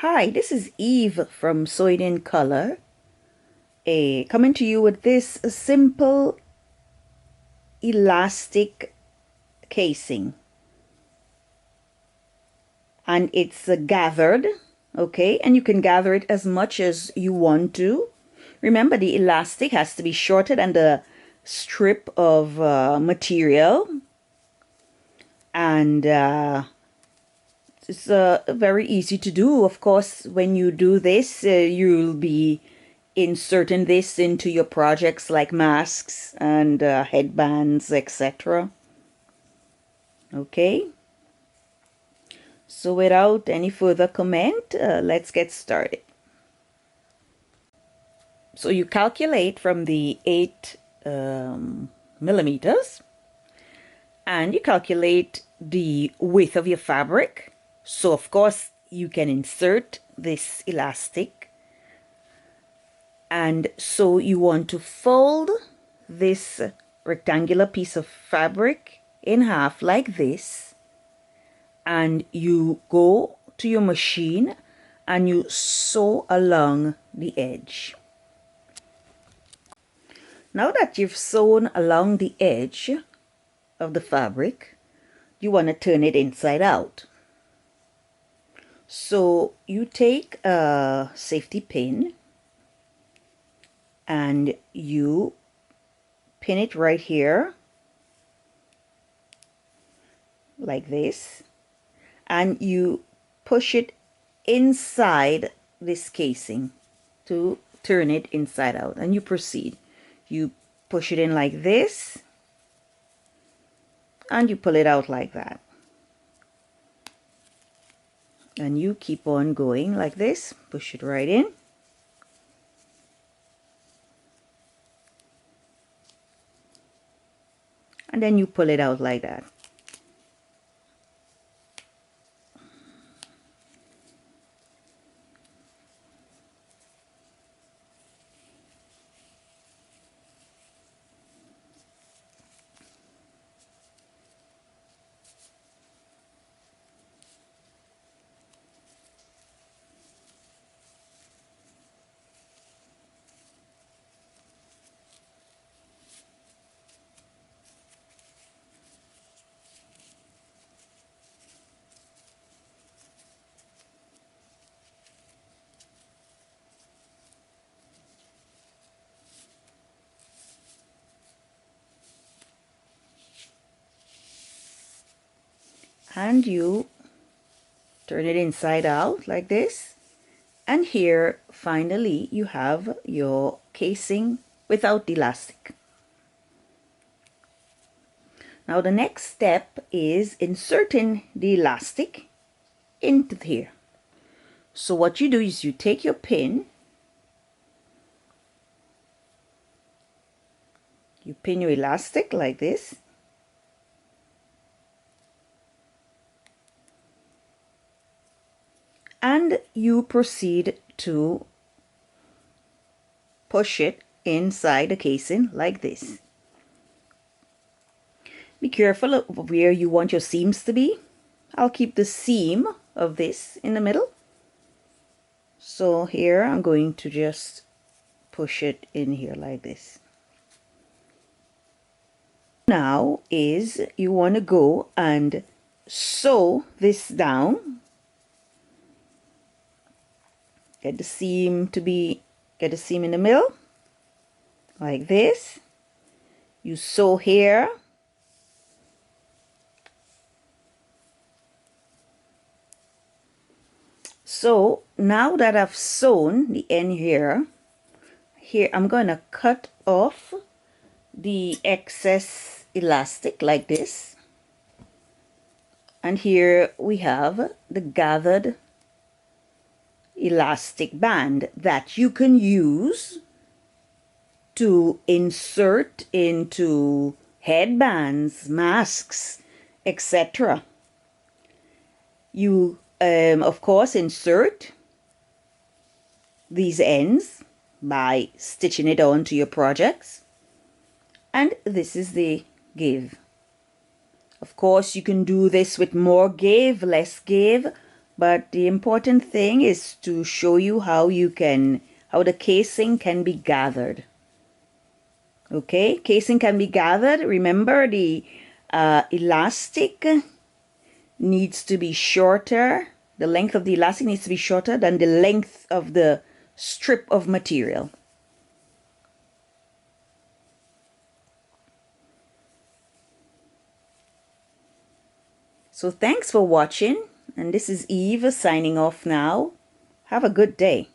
Hi, this is Eve from Sewing in Color, coming to you with this simple elastic casing. And it's gathered, okay? And you can gather it as much as you want to. Remember, the elastic has to be shorter than the strip of material. And it's very easy to do. Of course, when you do this, you'll be inserting this into your projects like masks and headbands, etc. Okay, so without any further comment, let's get started. So you calculate from the 8 millimeters, and you calculate the width of your fabric. So of course you can insert this elastic, and so you want to fold this rectangular piece of fabric in half like this, and you go to your machine and you sew along the edge. Now that you've sewn along the edge of the fabric, you want to turn it inside out. So you take a safety pin and you pin it right here like this, and you push it inside this casing to turn it inside out, and you proceed. You push it in like this and you pull it out like that, and you keep on going like this. Push it right in, and then you pull it out like that. And you turn it inside out like this, and here finally you have your casing without the elastic. Now the next step is inserting the elastic into here. So what you do is you take your pin, you pin your elastic like this, and you proceed to push it inside the casing like this. Be careful of where you want your seams to be. I'll keep the seam of this in the middle. So here I'm going to just push it in here like this. Now is you want to go and sew this down. Get the seam in the middle like this. You sew here. So now that I've sewn the end here I'm going to cut off the excess elastic like this, and here we have the gathered elastic band that you can use to insert into headbands, masks, etc. You of course insert these ends by stitching it on to your projects, and this is the give. Of course you can do this with more give, less give, But the important thing is to show you how the casing can be gathered. Okay, casing can be gathered. Remember, the elastic needs to be shorter. The length of the elastic needs to be shorter than the length of the strip of material. So thanks for watching, and this is Eve signing off now. Have a good day.